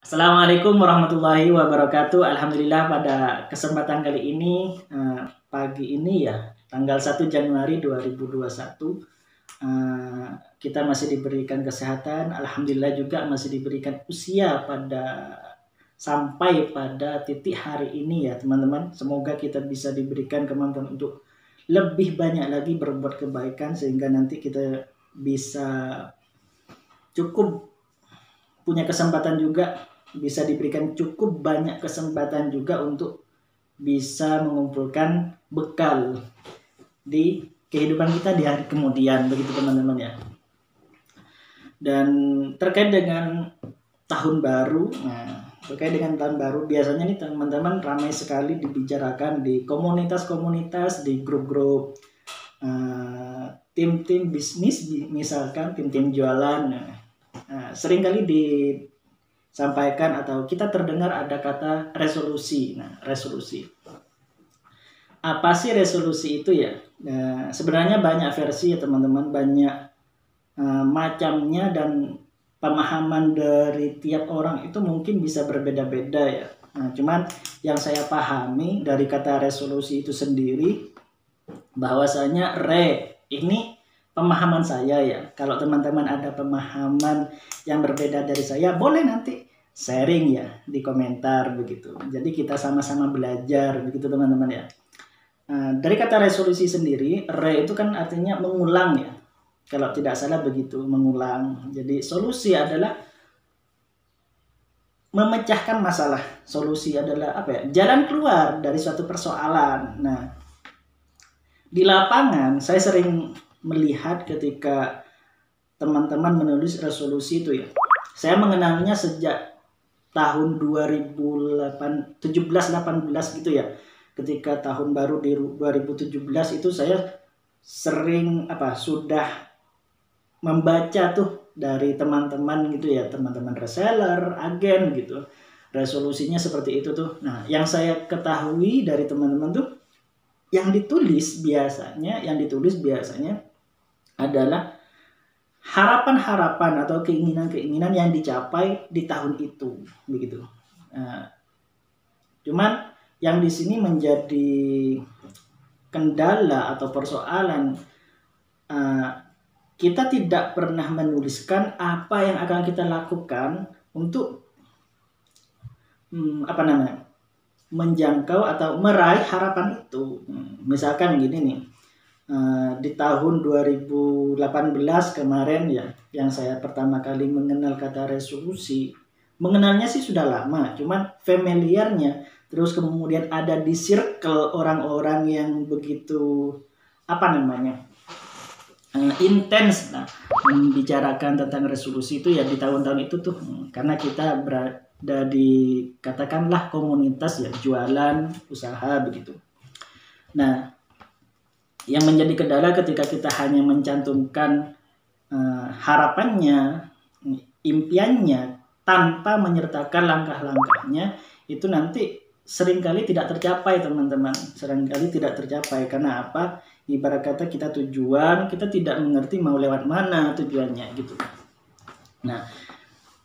Assalamualaikum warahmatullahi wabarakatuh. Alhamdulillah pada kesempatan kali ini pagi ini ya tanggal 1 Januari 2021 kita masih diberikan kesehatan. Alhamdulillah juga masih diberikan usia sampai pada titik hari ini ya teman-teman. Semoga kita bisa diberikan kemampuan untuk lebih banyak lagi berbuat kebaikan sehingga nanti kita bisa cukup punya kesempatan juga, bisa diberikan cukup banyak kesempatan juga untuk bisa mengumpulkan bekal di kehidupan kita di hari kemudian, begitu teman-teman ya. Dan terkait dengan tahun baru, biasanya nih teman-teman ramai sekali dibicarakan di komunitas-komunitas, di grup-grup tim-tim bisnis, misalkan tim-tim jualan. Seringkali disampaikan atau kita terdengar ada kata resolusi. Nah, resolusi. Apa sih resolusi itu ya? Sebenarnya banyak versi ya teman-teman, banyak macamnya dan pemahaman dari tiap orang itu mungkin bisa berbeda-beda ya. Nah, cuman yang saya pahami dari kata resolusi itu sendiri, bahwasanya ini pemahaman saya ya. Kalau teman-teman ada pemahaman yang berbeda dari saya, boleh nanti sharing ya di komentar begitu. Jadi kita sama-sama belajar begitu teman-teman ya. Dari kata resolusi sendiri, itu kan artinya mengulang ya. Kalau tidak salah begitu, mengulang. Jadi solusi adalah memecahkan masalah. Solusi adalah apa ya? Jalan keluar dari suatu persoalan. Nah, di lapangan saya sering melihat ketika teman-teman menulis resolusi itu ya. Saya mengenalnya sejak tahun 2017-18 gitu ya. Ketika tahun baru di 2017 itu saya sering sudah membaca tuh dari teman-teman gitu ya, teman-teman reseller, agen gitu. Resolusinya seperti itu tuh. Nah, yang saya ketahui dari teman-teman tuh yang ditulis biasanya adalah harapan-harapan atau keinginan-keinginan yang dicapai di tahun itu, begitu. Cuman yang di sini menjadi kendala atau persoalan, kita tidak pernah menuliskan apa yang akan kita lakukan untuk menjangkau atau meraih harapan itu. Misalkan gini nih, di tahun 2018 kemarin ya, yang saya pertama kali mengenal kata resolusi. Mengenalnya sih sudah lama, cuman familiarnya, terus kemudian ada di circle orang-orang yang begitu intens membicarakan tentang resolusi itu ya di tahun-tahun itu tuh, karena kita berada di katakanlah komunitas ya, jualan, usaha begitu. Nah, yang menjadi kendala ketika kita hanya mencantumkan harapannya, impiannya tanpa menyertakan langkah-langkahnya, itu nanti seringkali tidak tercapai teman-teman. Seringkali tidak tercapai karena apa? Ibarat kata kita tujuan, kita tidak mengerti mau lewat mana tujuannya gitu. Nah,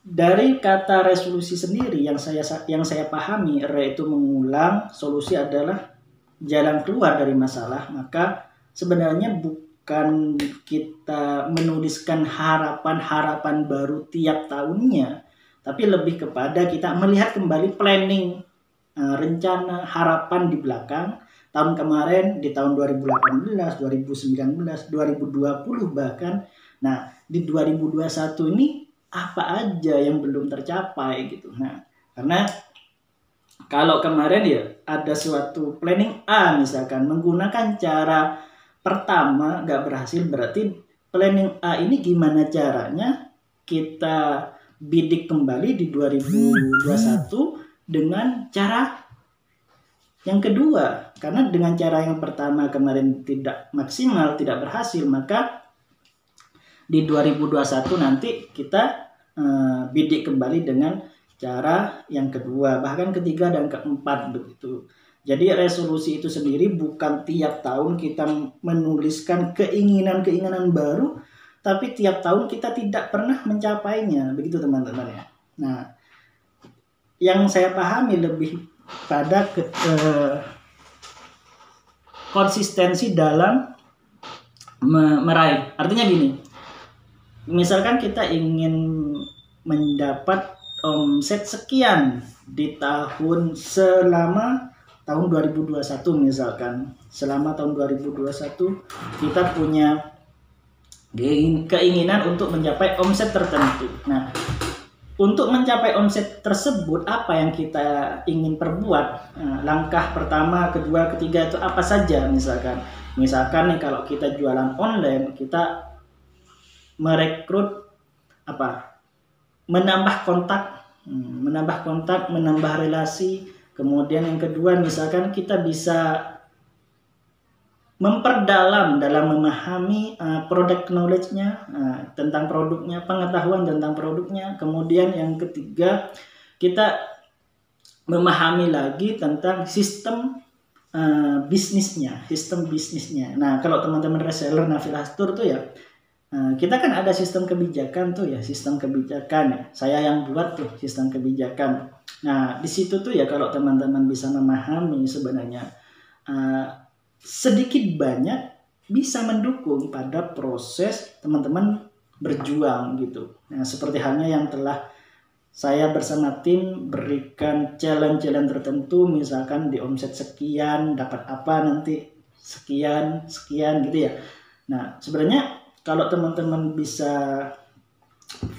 dari kata resolusi sendiri yang saya pahami, itu mengulang, solusi adalah jalan keluar dari masalah. Maka sebenarnya bukan kita menuliskan harapan-harapan baru tiap tahunnya, tapi lebih kepada kita melihat kembali planning, rencana, harapan di belakang tahun kemarin, di tahun 2018, 2019, 2020 bahkan. Nah, di 2021 ini apa aja yang belum tercapai gitu. Nah, karena kalau kemarin ya ada suatu planning A misalkan menggunakan cara pertama gak berhasil, berarti planning A ini gimana caranya kita bidik kembali di 2021 dengan cara yang kedua. Karena dengan cara yang pertama kemarin tidak maksimal, tidak berhasil, maka di 2021 nanti kita bidik kembali dengan cara yang kedua, bahkan ketiga dan keempat begitu. Jadi resolusi itu sendiri bukan tiap tahun kita menuliskan keinginan-keinginan baru, tapi tiap tahun kita tidak pernah mencapainya, begitu teman-teman ya. Nah, yang saya pahami lebih pada konsistensi dalam meraih. Artinya gini, misalkan kita ingin mendapat omset sekian di selama tahun 2021 misalkan. Selama tahun 2021 kita punya keinginan untuk mencapai omset tertentu. Nah, untuk mencapai omset tersebut, apa yang kita ingin perbuat? Langkah pertama, kedua, ketiga itu apa saja? Misalkan nih, kalau kita jualan online, kita merekrut menambah kontak, menambah relasi. Kemudian yang kedua, misalkan kita bisa memperdalam dalam memahami product knowledge-nya, tentang produknya, pengetahuan tentang produknya. Kemudian yang ketiga, kita memahami lagi tentang sistem bisnisnya. Nah, kalau teman-teman reseller Navilastur tuh ya, kita kan ada sistem kebijakan tuh ya, saya yang buat tuh sistem kebijakan. Nah, di situ tuh ya, kalau teman-teman bisa memahami, sebenarnya sedikit banyak bisa mendukung pada proses teman-teman berjuang gitu. Nah, seperti halnya yang telah saya bersama tim berikan challenge tertentu, misalkan di omset sekian dapat apa nanti sekian gitu ya. Nah, sebenarnya kalau teman-teman bisa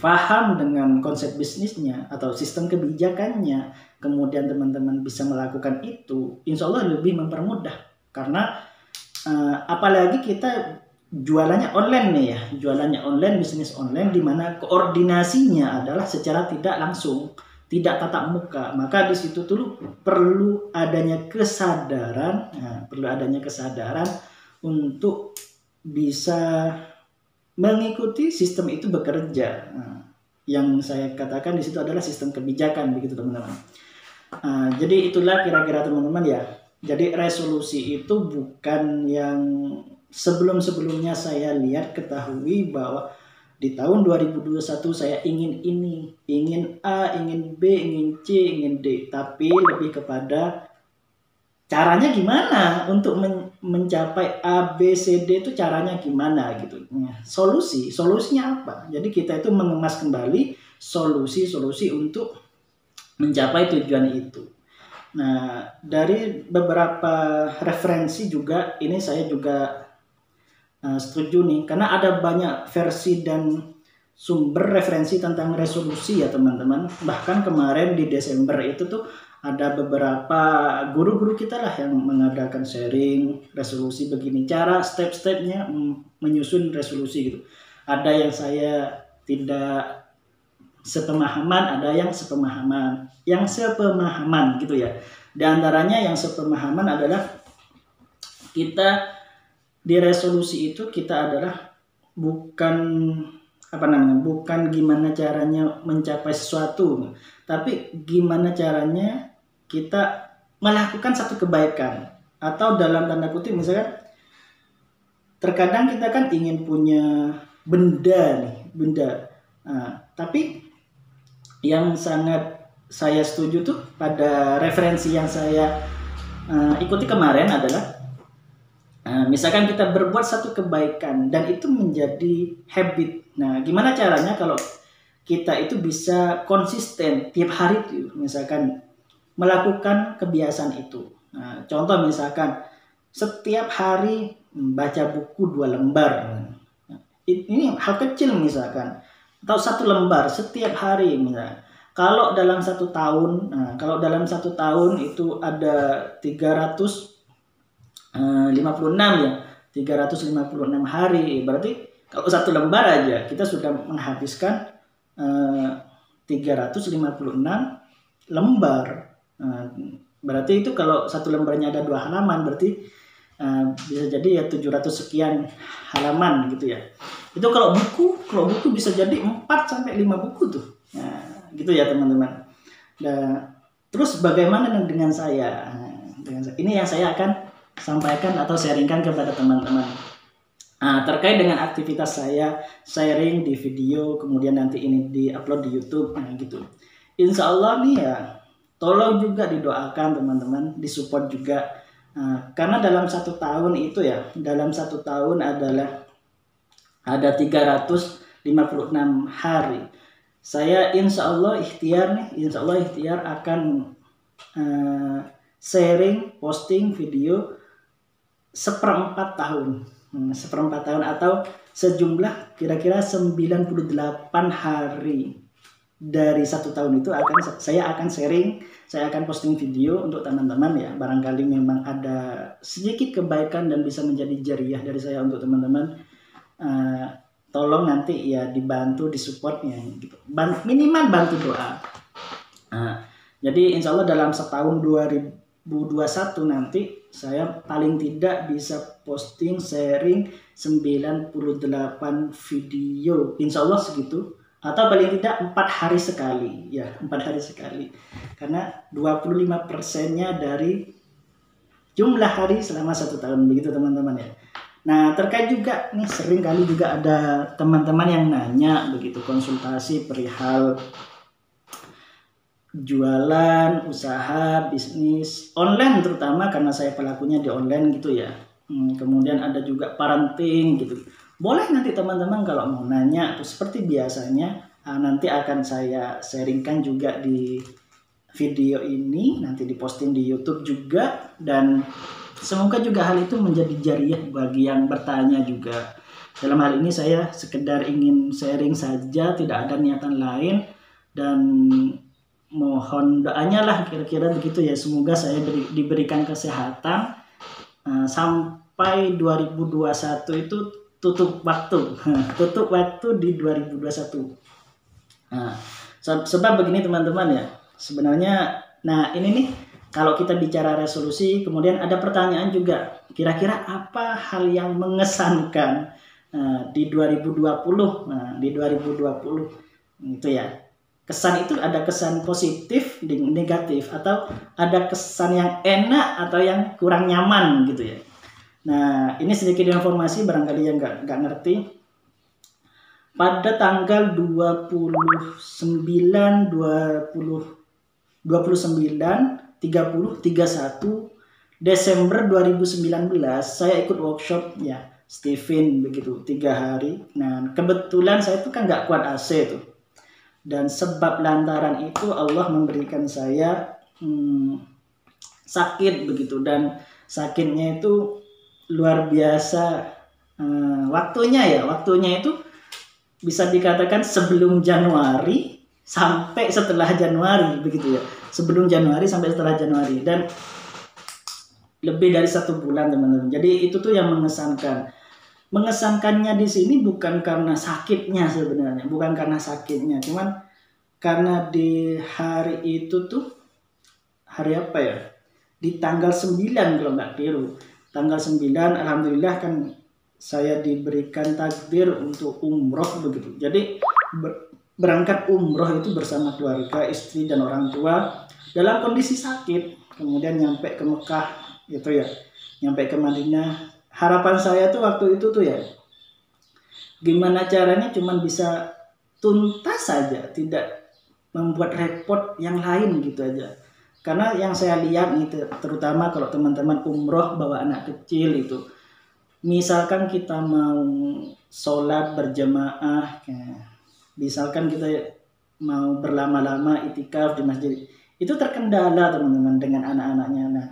paham dengan konsep bisnisnya atau sistem kebijakannya, kemudian teman-teman bisa melakukan itu, insya Allah lebih mempermudah. Karena apalagi kita jualannya online nih ya, bisnis online, di mana koordinasinya adalah secara tidak langsung, tidak tatap muka. Maka di situ tuh perlu adanya kesadaran, untuk bisa mengikuti sistem itu bekerja. Yang saya katakan di situ adalah sistem kebijakan, begitu teman-teman. Jadi itulah kira-kira teman-teman ya. Jadi resolusi itu bukan yang sebelum-sebelumnya saya lihat, ketahui bahwa di tahun 2021 saya ingin ini, ingin A, ingin B, ingin C, ingin D. Tapi lebih kepada caranya gimana untuk mencapai A, B, C, D itu caranya gimana gitu. Solusinya apa? Jadi kita itu mengemas kembali solusi untuk mencapai tujuan itu. Nah, dari beberapa referensi juga, ini saya juga setuju nih, karena ada banyak versi dan sumber referensi tentang resolusi ya teman-teman. Bahkan kemarin di Desember itu tuh ada beberapa guru-guru kita lah yang mengadakan sharing resolusi begini, cara step-stepnya menyusun resolusi gitu. Ada yang saya tidak sepemahaman, ada yang sepemahaman gitu ya. Di antaranya yang sepemahaman adalah kita di resolusi itu kita adalah bukan gimana caranya mencapai sesuatu, tapi gimana caranya kita melakukan satu kebaikan. Atau dalam tanda kutip, misalkan terkadang kita kan ingin punya benda. Tapi yang sangat saya setuju tuh pada referensi yang saya ikuti kemarin adalah misalkan kita berbuat satu kebaikan dan itu menjadi habit. Nah, gimana caranya kalau kita itu bisa konsisten tiap hari tuh, misalkan melakukan kebiasaan itu. Nah, contoh misalkan setiap hari baca buku 2 lembar. Ini hal kecil misalkan. Atau 1 lembar setiap hari misalnya. Kalau dalam 1 tahun, itu ada 356 ya, 356 hari. Berarti kalau 1 lembar aja kita sudah menghabiskan 356 lembar. Berarti itu kalau 1 lembarnya ada 2 halaman, berarti bisa jadi ya 700 sekian halaman gitu ya. Itu kalau buku bisa jadi 4-5 buku tuh. Nah, gitu ya teman-teman. Nah, terus bagaimana dengan saya? Ini yang saya akan sampaikan atau sharingkan kepada teman-teman. Terkait dengan aktivitas saya sharing di video, kemudian nanti ini di-upload di YouTube, gitu. Insya Allah nih ya, tolong juga didoakan teman-teman, disupport juga. Karena dalam 1 tahun itu ya, dalam 1 tahun adalah ada 356 hari. Saya insya Allah ikhtiar akan sharing, posting video seperempat tahun atau sejumlah kira-kira 98 hari dari 1 tahun itu saya akan sharing, saya akan posting video untuk teman-teman ya. Barangkali memang ada sedikit kebaikan dan bisa menjadi jariah dari saya untuk teman-teman. Tolong nanti ya dibantu, disupportnya gitu. Minimal bantu doa. Jadi insya Allah dalam setahun 2021 nanti saya paling tidak bisa posting, sharing 98 video. Insya Allah segitu. Atau paling tidak 4 hari sekali. Ya, 4 hari sekali. Karena 25%-nya dari jumlah hari selama 1 tahun. Begitu teman-teman ya. Nah, terkait juga nih, sering kali juga ada teman-teman yang nanya begitu, konsultasi perihal jualan, usaha, bisnis online, terutama karena saya pelakunya di online gitu ya. Kemudian ada juga parenting gitu. Boleh nanti teman-teman kalau mau nanya, tuh seperti biasanya nanti akan saya sharingkan juga di video ini, nanti diposting di YouTube juga, dan semoga juga hal itu menjadi jariah bagi yang bertanya juga. Dalam hal ini saya sekedar ingin sharing saja, tidak ada niatan lain, dan mohon doanya lah kira-kira begitu ya. Semoga saya diberikan kesehatan sampai 2021 itu tutup waktu di 2021. Sebab begini teman-teman ya, sebenarnya nah ini nih, kalau kita bicara resolusi, kemudian ada pertanyaan juga, kira-kira apa hal yang mengesankan di 2020? Di 2020 itu ya, kesan itu ada kesan positif, negatif, atau ada kesan yang enak atau yang kurang nyaman gitu ya. Nah, ini sedikit informasi barangkali yang nggak ngerti. Pada tanggal 29, 30, 31 Desember 2019 saya ikut workshop ya Stephen begitu 3 hari. Nah, kebetulan saya itu kan nggak kuat AC tuh. Dan sebab lantaran itu Allah memberikan saya sakit begitu, dan sakitnya itu luar biasa. Waktunya itu bisa dikatakan sebelum Januari sampai setelah Januari begitu ya, sebelum Januari sampai setelah Januari, dan lebih dari 1 bulan teman-teman. Jadi itu tuh yang mengesankannya di sini bukan karena sakitnya sebenarnya, cuman karena di hari itu tuh, hari apa ya, di tanggal 9 kalau nggak keliru, tanggal 9 alhamdulillah kan saya diberikan takdir untuk umroh begitu. Jadi berangkat umroh itu bersama keluarga, istri dan orang tua dalam kondisi sakit, kemudian nyampe ke Mekah gitu ya, nyampe ke Madinah. Harapan saya tuh waktu itu tuh ya, gimana caranya cuman bisa tuntas saja, tidak membuat repot yang lain gitu aja. Karena yang saya lihat nih, terutama kalau teman-teman umroh bawa anak kecil itu, misalkan kita mau sholat berjamaah, misalkan kita mau berlama-lama itikaf di masjid, itu terkendala teman-teman dengan anak-anaknya. Nah,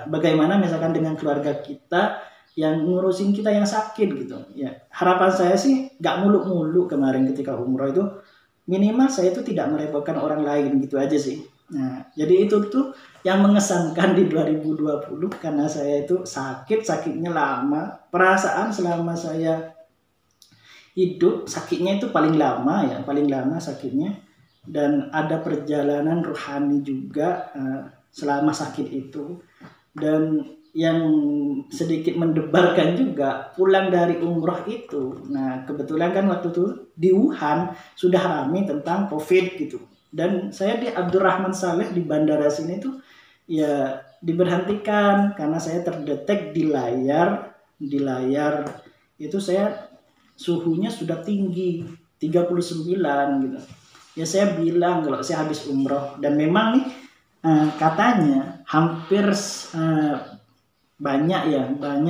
bagaimana misalkan dengan keluarga kita yang ngurusin kita yang sakit gitu ya. Harapan saya sih gak muluk-muluk kemarin ketika umroh itu, minimal saya itu tidak merepotkan orang lain gitu aja sih. Nah, jadi itu tuh yang mengesankan di 2020, karena saya itu sakitnya lama. Perasaan selama saya hidup sakitnya itu paling lama sakitnya, dan ada perjalanan rohani juga selama sakit itu. Dan yang sedikit mendebarkan juga, pulang dari umroh itu, nah kebetulan kan waktu itu di Wuhan sudah ramai tentang COVID gitu, dan saya di Abdurrahman Saleh di bandara sini tuh ya diberhentikan karena saya terdetek di layar itu saya suhunya sudah tinggi 39 gitu. Ya saya bilang kalau saya habis umroh, dan memang nih katanya hampir banyak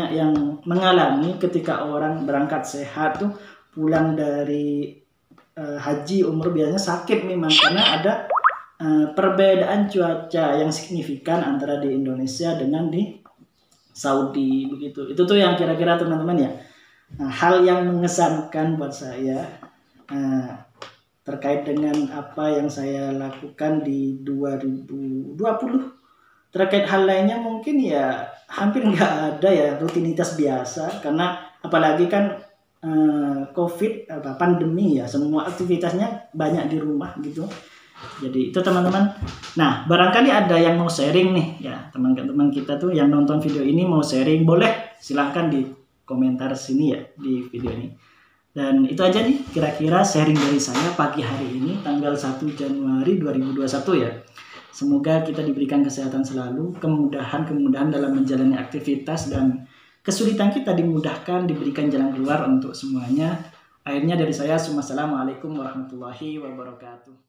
yang mengalami ketika orang berangkat sehat tuh pulang dari haji umroh biasanya sakit memang, karena ada perbedaan cuaca yang signifikan antara di Indonesia dengan di Saudi begitu. Itu tuh yang kira-kira teman-teman ya, hal yang mengesankan buat saya terkait dengan apa yang saya lakukan di 2020. Terkait hal lainnya mungkin ya hampir nggak ada ya, rutinitas biasa, karena apalagi kan COVID pandemi ya, semua aktivitasnya banyak di rumah gitu. Jadi itu teman-teman. Nah, barangkali ada yang mau sharing nih ya, teman-teman kita tuh yang nonton video ini mau sharing, boleh silahkan di komentar sini ya di video ini. Dan itu aja nih kira-kira sharing dari saya pagi hari ini tanggal 1 Januari 2021 ya. Semoga kita diberikan kesehatan selalu, kemudahan dalam menjalani aktivitas, dan kesulitan kita dimudahkan, diberikan jalan keluar untuk semuanya. Akhirnya dari saya, assalamualaikum warahmatullahi wabarakatuh.